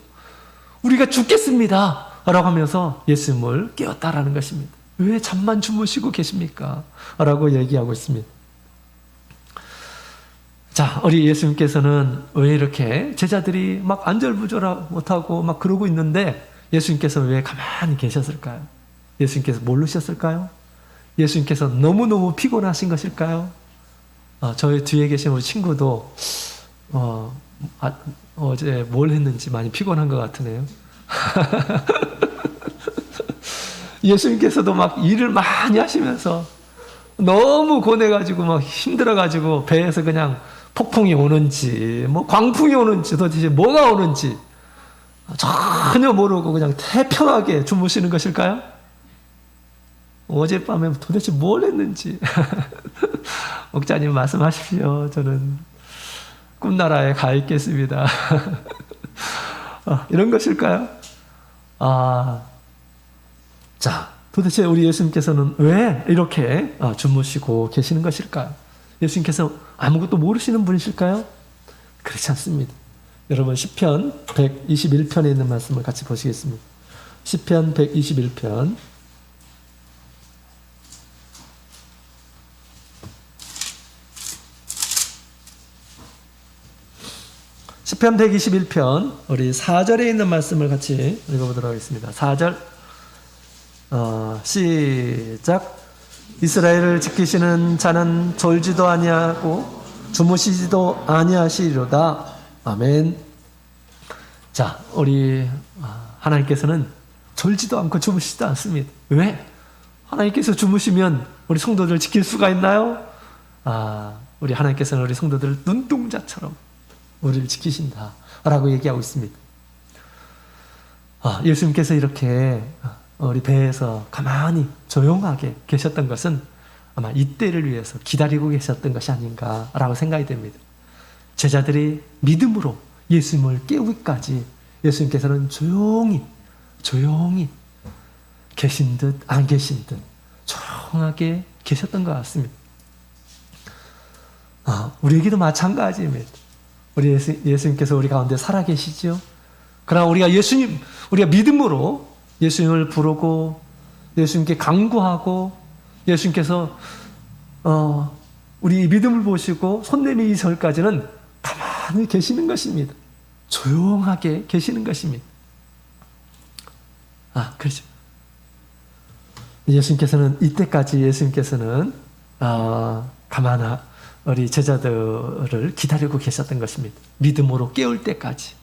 우리가 죽겠습니다. 라고 하면서 예수님을 깨웠다라는 것입니다. 왜 잠만 주무시고 계십니까? 라고 얘기하고 있습니다. 자, 우리 예수님께서는 왜 이렇게 제자들이 막 안절부절 못하고 막 그러고 있는데 예수님께서 왜 가만히 계셨을까요? 예수님께서 모르셨을까요? 예수님께서 너무너무 피곤하신 것일까요? 저희 뒤에 계신 우리 친구도 어제 뭘 했는지 많이 피곤한 것 같으네요. 예수님께서도 막 일을 많이 하시면서 너무 고뇌가지고 막 힘들어가지고 배에서 그냥 폭풍이 오는지 뭐 광풍이 오는지 도대체 뭐가 오는지 전혀 모르고 그냥 태평하게 주무시는 것일까요? 어젯밤에 도대체 뭘 했는지 목자님 말씀하십시오. 저는 꿈나라에 가 있겠습니다. 이런 것일까요? 자, 도대체 우리 예수님께서는 왜 이렇게 주무시고 계시는 것일까요? 예수님께서 아무것도 모르시는 분이실까요? 그렇지 않습니다. 여러분 시편 121편에 있는 말씀을 같이 보시겠습니다. 시편 121편 시편 121편 우리 4절에 있는 말씀을 같이 읽어보도록 하겠습니다. 4절 시작. 이스라엘을 지키시는 자는 졸지도 아니하고 주무시지도 아니하시리로다. 아멘. 자, 우리 하나님께서는 졸지도 않고 주무시지도 않습니다. 왜? 하나님께서 주무시면 우리 성도들 지킬 수가 있나요? 우리 하나님께서는 우리 성도들을 눈동자처럼 우리를 지키신다 라고 얘기하고 있습니다. 예수님께서 이렇게 우리 배에서 가만히 조용하게 계셨던 것은 아마 이때를 위해서 기다리고 계셨던 것이 아닌가라고 생각이 됩니다. 제자들이 믿음으로 예수님을 깨우기까지 예수님께서는 조용히 계신 듯 안 계신 듯 조용하게 계셨던 것 같습니다. 우리에게도 마찬가지입니다. 우리 예수님께서 우리 가운데 살아계시죠. 그러나 우리가 믿음으로 예수님을 부르고 예수님께 간구하고 예수님께서 우리 믿음을 보시고 손 내미기 전까지는 가만히 계시는 것입니다. 조용하게 계시는 것입니다. 그렇죠. 이때까지 가만히 우리 제자들을 기다리고 계셨던 것입니다. 믿음으로 깨울 때까지.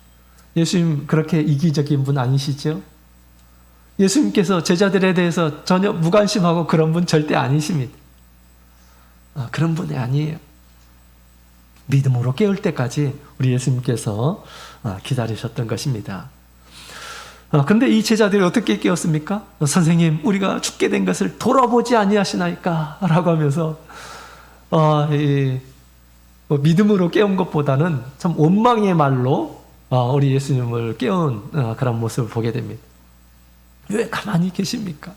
예수님 그렇게 이기적인 분 아니시죠? 예수님께서 제자들에 대해서 전혀 무관심하고 그런 분 절대 아니십니다. 그런 분이 아니에요. 믿음으로 깨울 때까지 우리 예수님께서 기다리셨던 것입니다. 근데 이 제자들이 어떻게 깨웠습니까? 선생님, 우리가 죽게 된 것을 돌아보지 아니하시나이까? 라고 하면서 믿음으로 깨운 것보다는 참 원망의 말로 우리 예수님을 깨운 그런 모습을 보게 됩니다. 왜 가만히 계십니까?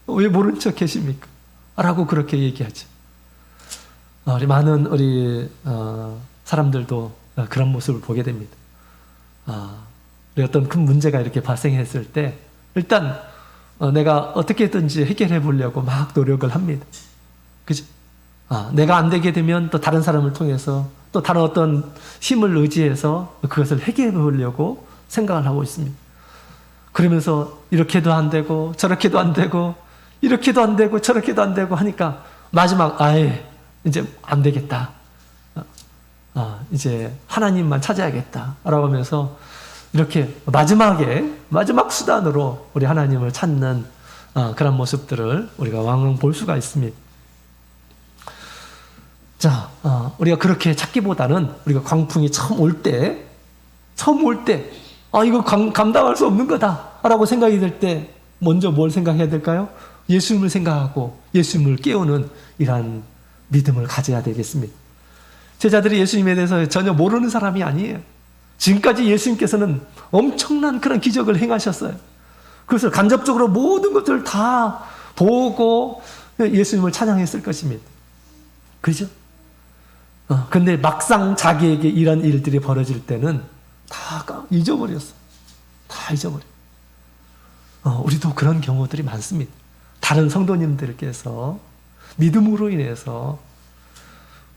왜 모른 척 계십니까? 라고 그렇게 얘기하죠. 많은 사람들도 그런 모습을 보게 됩니다. 우리 어떤 큰 문제가 이렇게 발생했을 때 일단 내가 어떻게든지 해결해 보려고 막 노력을 합니다. 그죠? 내가 안 되게 되면 또 다른 사람을 통해서 또 다른 어떤 힘을 의지해서 그것을 해결해 보려고 생각을 하고 있습니다. 그러면서 이렇게도 안 되고 저렇게도 안 되고 이렇게도 안 되고 저렇게도 안 되고 하니까 마지막 이제 안 되겠다. 이제 하나님만 찾아야겠다 라고 하면서 이렇게 마지막 수단으로 우리 하나님을 찾는 그런 모습들을 우리가 왕왕 볼 수가 있습니다. 자, 우리가 그렇게 찾기보다는 우리가 광풍이 처음 올 때 이거 감당할 수 없는 거다라고 생각이 들 때 먼저 뭘 생각해야 될까요? 예수님을 생각하고 예수님을 깨우는 이러한 믿음을 가져야 되겠습니다. 제자들이 예수님에 대해서 전혀 모르는 사람이 아니에요. 지금까지 예수님께서는 엄청난 그런 기적을 행하셨어요. 그것을 간접적으로 모든 것들을 다 보고 예수님을 찬양했을 것입니다. 그렇죠? 근데 막상 자기에게 이런 일들이 벌어질 때는 다 잊어버렸어. 다 잊어버려. 우리도 그런 경우들이 많습니다. 다른 성도님들께서 믿음으로 인해서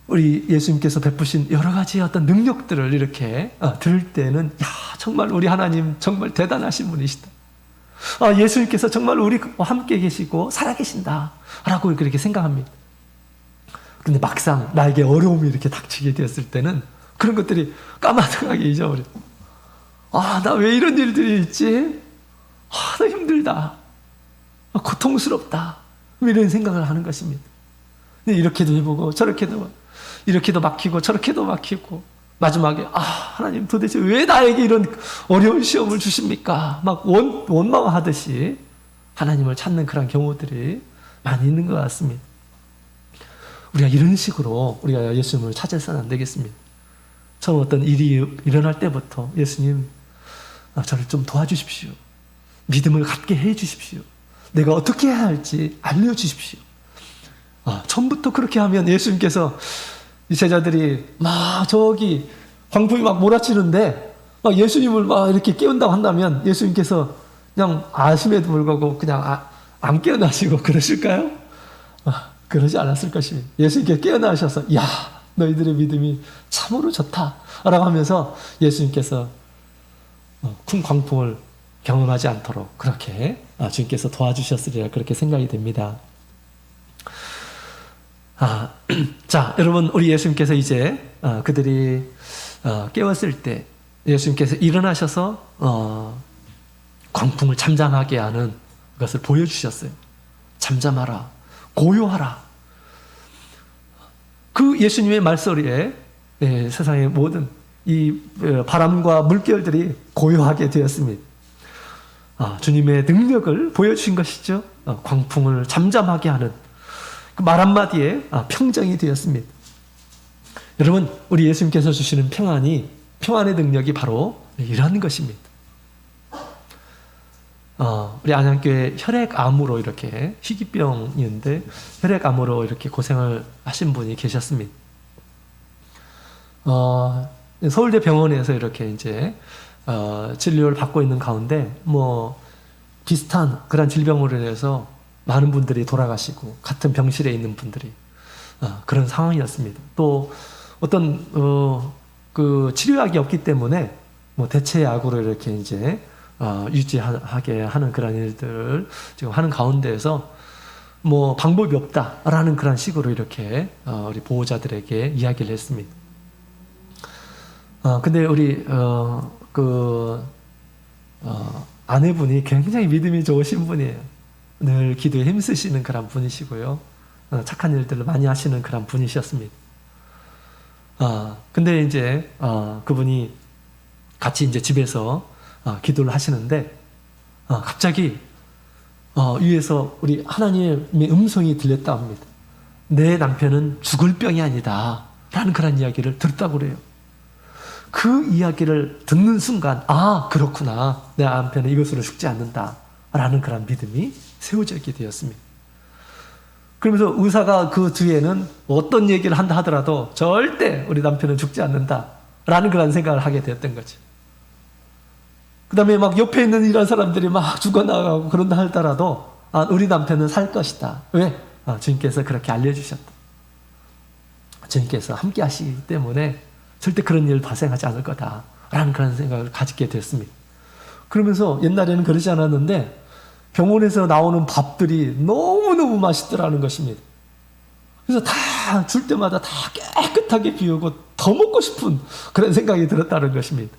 우리 예수님께서 베푸신 여러 가지 어떤 능력들을 이렇게 들을 때는 정말 우리 하나님 정말 대단하신 분이시다. 예수님께서 정말 우리와 함께 계시고 살아계신다 라고 그렇게 생각합니다. 근데 막상 나에게 어려움이 이렇게 닥치게 되었을 때는 그런 것들이 까마득하게 잊어버려. 나 왜 이런 일들이 있지? 나 힘들다. 고통스럽다. 이런 생각을 하는 것입니다. 근데 이렇게도 해보고 저렇게도 이렇게도 막히고 저렇게도 막히고 마지막에 하나님 도대체 왜 나에게 이런 어려운 시험을 주십니까? 막 원망하듯이 하나님을 찾는 그런 경우들이 많이 있는 것 같습니다. 우리가 이런 식으로 우리가 예수님을 찾아서는 안 되겠습니다. 처음 어떤 일이 일어날 때부터 예수님 저를 좀 도와주십시오. 믿음을 갖게 해 주십시오. 내가 어떻게 해야 할지 알려주십시오. 처음부터 그렇게 하면 예수님께서 이 제자들이 막 저기 광풍이 막 몰아치는데 막 예수님을 막 이렇게 깨운다고 한다면 예수님께서 그냥 아심에도 불구하고 그냥 안 깨어나시고 그러실까요? 그러지 않았을 것입니다. 예수님께서 깨어나셔서 야 너희들의 믿음이 참으로 좋다 라고 하면서 예수님께서 큰 광풍을 경험하지 않도록 그렇게 주님께서 도와주셨으리라 그렇게 생각이 됩니다. 자, 여러분 우리 예수님께서 이제 그들이 깨웠을 때 예수님께서 일어나셔서 광풍을 잠잠하게 하는 것을 보여주셨어요. 잠잠하라, 고요하라. 그 예수님의 말소리에 세상의 모든 이 바람과 물결들이 고요하게 되었습니다. 주님의 능력을 보여주신 것이죠. 광풍을 잠잠하게 하는 그 말 한마디에 평정이 되었습니다. 여러분 우리 예수님께서 주시는 평안의 능력이 바로 이런 것입니다. 우리 안양교회 혈액암으로 이렇게 희귀병이었는데 혈액암으로 이렇게 고생을 하신 분이 계셨습니다. 서울대 병원에서 이렇게 이제 진료를 받고 있는 가운데 뭐 비슷한 그런 질병으로 인해서 많은 분들이 돌아가시고 같은 병실에 있는 분들이 그런 상황이었습니다. 또 어떤 그 치료약이 없기 때문에 뭐 대체약으로 이렇게 이제 유지하게 하는 그런 일들 지금 하는 가운데에서 뭐 방법이 없다라는 그런 식으로 이렇게 우리 보호자들에게 이야기를 했습니다. 근데 우리 아내분이 굉장히 믿음이 좋으신 분이에요. 늘 기도에 힘쓰시는 그런 분이시고요. 착한 일들을 많이 하시는 그런 분이셨습니다. 근데 이제 그분이 같이 이제 집에서 기도를 하시는데 갑자기 위에서 우리 하나님의 음성이 들렸다 합니다. 내 남편은 죽을 병이 아니다 라는 그런 이야기를 들었다고 그래요. 그 이야기를 듣는 순간 그렇구나, 내 남편은 이것으로 죽지 않는다 라는 그런 믿음이 세워지게 되었습니다. 그러면서 의사가 그 뒤에는 어떤 얘기를 한다 하더라도 절대 우리 남편은 죽지 않는다 라는 그런 생각을 하게 되었던 거죠. 그 다음에 막 옆에 있는 이런 사람들이 막 죽어나가고 그런다 하더라도 우리 남편은 살 것이다. 왜? 주님께서 그렇게 알려주셨다. 주님께서 함께 하시기 때문에 절대 그런 일 발생하지 않을 거다라는 그런 생각을 가지게 됐습니다. 그러면서 옛날에는 그러지 않았는데 병원에서 나오는 밥들이 너무너무 맛있더라는 것입니다. 그래서 다 줄 때마다 다 깨끗하게 비우고 더 먹고 싶은 그런 생각이 들었다는 것입니다.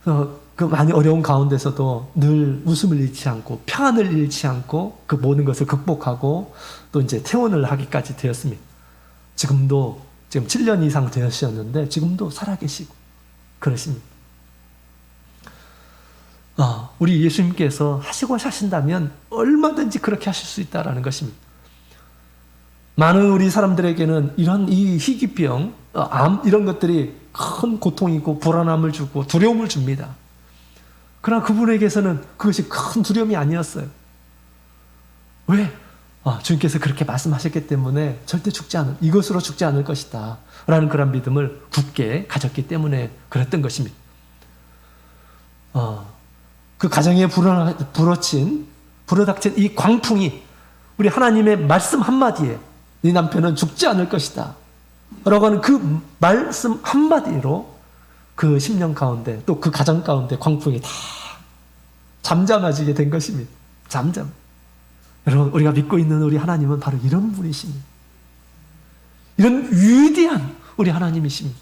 그래서 그 많이 어려운 가운데서도 늘 웃음을 잃지 않고 평안을 잃지 않고 그 모든 것을 극복하고 또 이제 퇴원을 하기까지 되었습니다. 지금 7년 이상 되셨는데 지금도 살아계시고 그러십니다. 우리 예수님께서 하시고 하신다면 얼마든지 그렇게 하실 수 있다라는 것입니다. 많은 우리 사람들에게는 이 희귀병, 암 이런 것들이 큰 고통이고 불안함을 주고 두려움을 줍니다. 그러나 그분에게서는 그것이 큰 두려움이 아니었어요. 왜? 주님께서 그렇게 말씀하셨기 때문에 절대 이것으로 죽지 않을 것이다 라는 그런 믿음을 굳게 가졌기 때문에 그랬던 것입니다. 그 가정에 불어닥친 이 광풍이 우리 하나님의 말씀 한마디에 네 남편은 죽지 않을 것이다 라고 하는 그 말씀 한마디로 그 10년 가운데 또 그 가정 가운데 광풍이 다 잠잠해지게 된 것입니다. 잠잠. 여러분 우리가 믿고 있는 우리 하나님은 바로 이런 분이십니다. 이런 위대한 우리 하나님이십니다.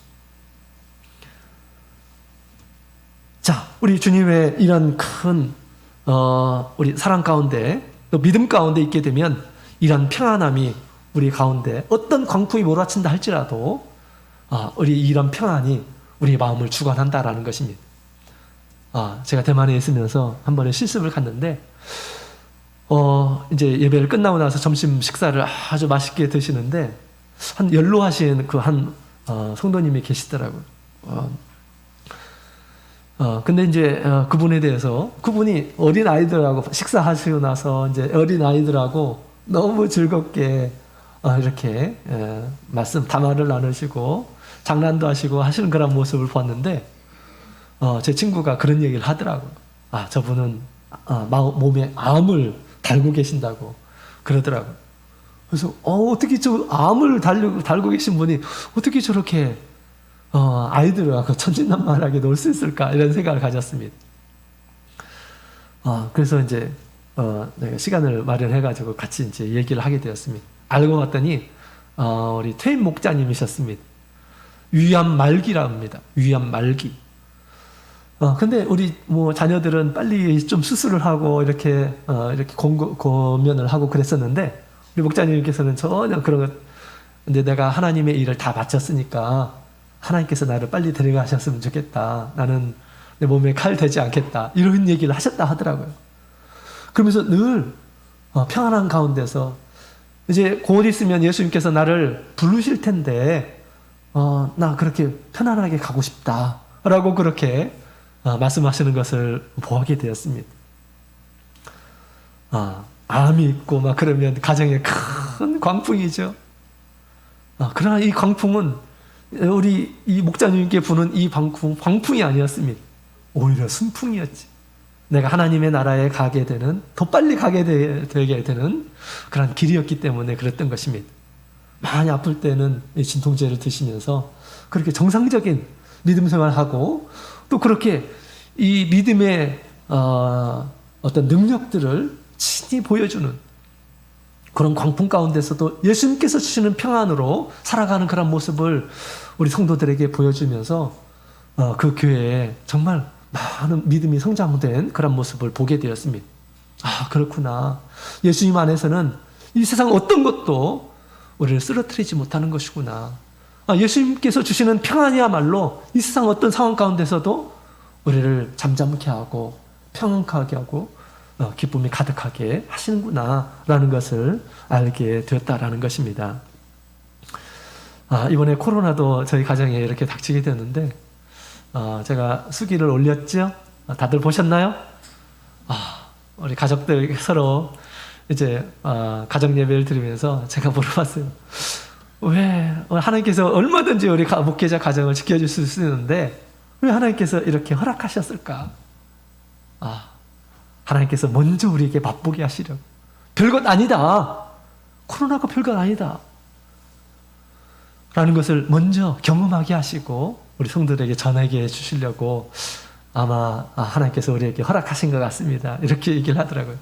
자, 우리 주님의 이런 큰 우리 사랑 가운데 또 믿음 가운데 있게 되면 이런 평안함이 우리 가운데 어떤 광풍이 몰아친다 할지라도 우리 이런 평안이 우리 마음을 주관한다라는 것입니다. 제가 대만에 있으면서 한 번에 실습을 갔는데 이제 예배를 끝나고 나서 점심 식사를 아주 맛있게 드시는데 한 연로하신 그 한 성도님이 계시더라고요. 근데 이제 그분에 대해서 그분이 어린 아이들하고 식사하시고 나서 이제 어린 아이들하고 너무 즐겁게 이렇게 말씀 담화를 나누시고 장난도 하시고 하시는 그런 모습을 보았는데 제 친구가 그런 얘기를 하더라고요. 저분은 몸에 암을 달고 계신다고 그러더라고요. 그래서 어떻게 저 암을 달고 계신 분이 어떻게 저렇게 아이들하고 천진난만하게 놀 수 있을까 이런 생각을 가졌습니다. 그래서 이제 내가 시간을 마련해가지고 같이 이제 얘기를 하게 되었습니다. 알고 봤더니 우리 퇴임 목자님이셨습니다. 위암 말기라 합니다. 위암 말기. 근데 우리 뭐 자녀들은 빨리 좀 수술을 하고 이렇게 고면을 하고 그랬었는데 우리 목자님께서는 전혀 그런 것. 근데 내가 하나님의 일을 다 마쳤으니까 하나님께서 나를 빨리 데려가셨으면 좋겠다. 나는 내 몸에 칼 대지 않겠다. 이런 얘기를 하셨다 하더라고요. 그러면서 늘 평안한 가운데서 이제 곧 있으면 예수님께서 나를 부르실 텐데 나 그렇게 편안하게 가고 싶다. 라고 그렇게 말씀하시는 것을 보게 되었습니다. 암이 있고 막 그러면 가정에 큰 광풍이죠. 그러나 이 광풍은 우리 이 목자님께 부는 이 광풍이 아니었습니다. 오히려 순풍이었지. 내가 하나님의 나라에 가게 되는, 더 빨리 가게 되게 되는 그런 길이었기 때문에 그랬던 것입니다. 많이 아플 때는 이 진통제를 드시면서 그렇게 정상적인 믿음 생활하고 또 그렇게 이 믿음의 어떤 능력들을 친히 보여주는 그런 광풍 가운데서도 예수님께서 주시는 평안으로 살아가는 그런 모습을 우리 성도들에게 보여주면서 그 교회에 정말 많은 믿음이 성장된 그런 모습을 보게 되었습니다. 그렇구나. 예수님 안에서는 이 세상 어떤 것도 우리를 쓰러뜨리지 못하는 것이구나. 예수님께서 주시는 평안이야말로 이 세상 어떤 상황 가운데서도 우리를 잠잠케 하고 평안하게 하고 기쁨이 가득하게 하시는구나 라는 것을 알게 되었다라는 것입니다. 이번에 코로나도 저희 가정에 이렇게 닥치게 되었는데 제가 수기를 올렸죠? 다들 보셨나요? 우리 가족들 서로 이제 가정 예배를 드리면서 제가 물어봤어요. 왜 하나님께서 얼마든지 우리 목회자 가정을 지켜주실 수 있는데 왜 하나님께서 이렇게 허락하셨을까? 하나님께서 먼저 우리에게 맛보게 하시려고. 별것 아니다. 코로나가 별것 아니다. 라는 것을 먼저 경험하게 하시고 우리 성도들에게 전하게 해주시려고 아마 하나님께서 우리에게 허락하신 것 같습니다. 이렇게 얘기를 하더라고요.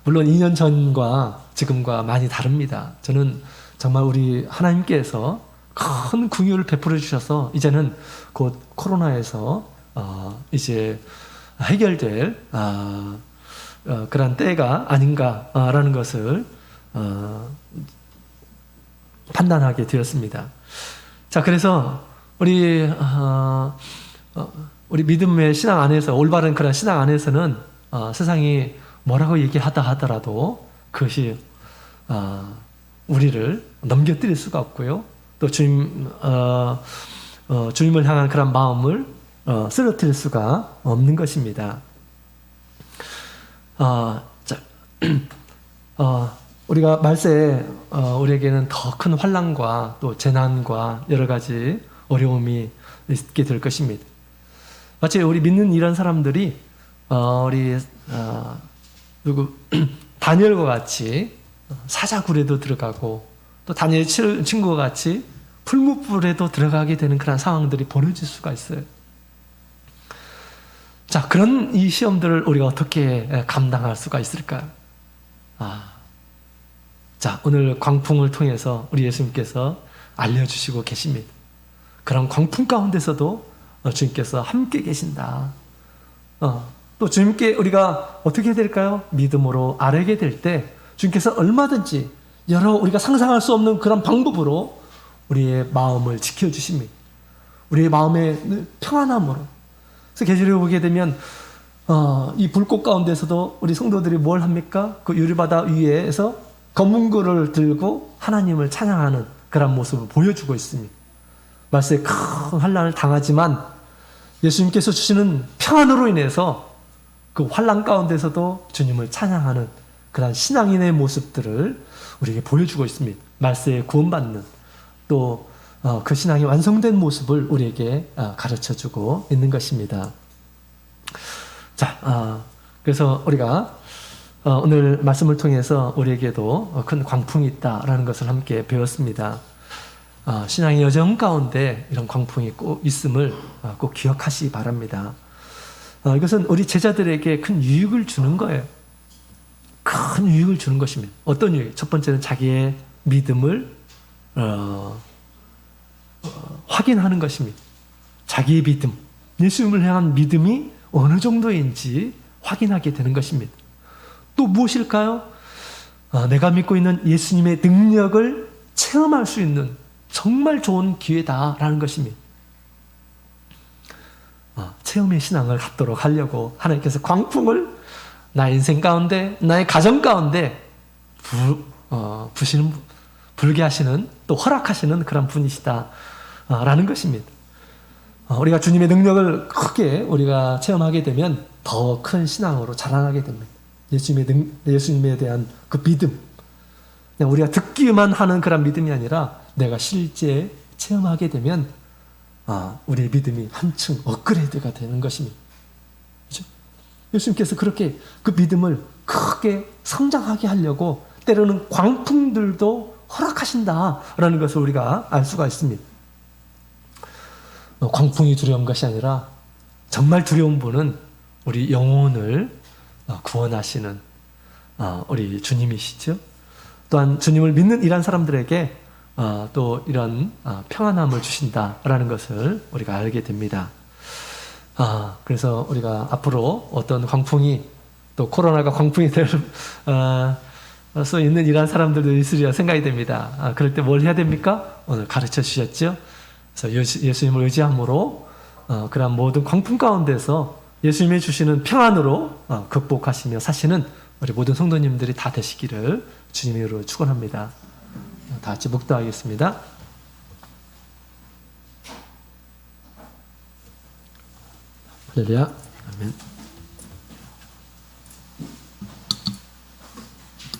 물론 2년 전과 지금과 많이 다릅니다. 저는 정말 우리 하나님께서 큰 긍휼을 베풀어 주셔서 이제는 곧 코로나에서 이제 해결될 그런 때가 아닌가라는 것을 판단하게 되었습니다. 자, 그래서 우리 믿음의 신앙 안에서 올바른 그런 신앙 안에서는 세상이 뭐라고 얘기하다 하더라도 그것이 우리를 넘겨뜨릴 수가 없고요. 또 주님을 향한 그런 마음을 쓰러뜨릴 수가 없는 것입니다. 우리가 말세에 우리에게는 더 큰 환난과 또 재난과 여러 가지 어려움이 있게 될 것입니다. 마치 우리 믿는 이런 사람들이 우리 다니엘과 같이 사자굴에도 들어가고 또 다니엘 친구와 같이 풀무불에도 들어가게 되는 그런 상황들이 벌어질 수가 있어요. 자, 그런 이 시험들을 우리가 어떻게 감당할 수가 있을까요? 자, 오늘 광풍을 통해서 우리 예수님께서 알려주시고 계십니다. 그런 광풍 가운데서도 주님께서 함께 계신다. 또 주님께 우리가 어떻게 될까요? 믿음으로 아뢰게 될 때 주님께서 얼마든지 여러 우리가 상상할 수 없는 그런 방법으로 우리의 마음을 지켜주십니다. 우리의 마음의 평안함으로. 그래서 계절에 보게 되면 이 불꽃 가운데서도 우리 성도들이 뭘 합니까? 그 유리바다 위에서 검은고를 들고 하나님을 찬양하는 그런 모습을 보여주고 있습니다. 말세에 큰 환난을 당하지만 예수님께서 주시는 평안으로 인해서 그 환난 가운데서도 주님을 찬양하는 그런 신앙인의 모습들을 우리에게 보여주고 있습니다. 말세에 구원받는 또 그 신앙이 완성된 모습을 우리에게 가르쳐주고 있는 것입니다. 자, 그래서 우리가 오늘 말씀을 통해서 우리에게도 큰 광풍이 있다라는 것을 함께 배웠습니다. 신앙의 여정 가운데 이런 광풍이 꼭 있음을 꼭 기억하시기 바랍니다. 이것은 우리 제자들에게 큰 유익을 주는 거예요. 큰 유익을 주는 것입니다. 어떤 유익? 첫 번째는 자기의 믿음을 확인하는 것입니다. 자기의 믿음, 예수님을 향한 믿음이 어느 정도인지 확인하게 되는 것입니다. 또 무엇일까요? 내가 믿고 있는 예수님의 능력을 체험할 수 있는 정말 좋은 기회다라는 것입니다. 체험의 신앙을 갖도록 하려고 하나님께서 광풍을 나의 인생 가운데, 나의 가정 가운데 불게 하시는, 또 허락하시는 그런 분이시다라는 것입니다. 우리가 주님의 능력을 크게 우리가 체험하게 되면 더 큰 신앙으로 자라나게 됩니다. 예수님에 대한 그 믿음, 그냥 우리가 듣기만 하는 그런 믿음이 아니라 내가 실제 체험하게 되면 우리의 믿음이 한층 업그레이드가 되는 것입니다. 그렇죠? 예수님께서 그렇게 그 믿음을 크게 성장하게 하려고 때로는 광풍들도 허락하신다라는 것을 우리가 알 수가 있습니다. 광풍이 두려운 것이 아니라 정말 두려운 분은 우리 영혼을 구원하시는 우리 주님이시죠. 또한 주님을 믿는 이런 사람들에게 또 이런 평안함을 주신다라는 것을 우리가 알게 됩니다. 그래서 우리가 앞으로 어떤 광풍이, 또 코로나가 광풍이 될 수 있는 이런 사람들도 있으리라 생각이 됩니다. 그럴 때 뭘 해야 됩니까? 오늘 가르쳐 주셨죠. 그래서 예수님을 의지함으로 그런 모든 광풍 가운데서 예수님이 주시는 평안으로 극복하시며 사시는 우리 모든 성도님들이 다 되시기를 주님의 이름으로 축원합니다. 다 같이 묵도하겠습니다. 할렐루야. 아멘.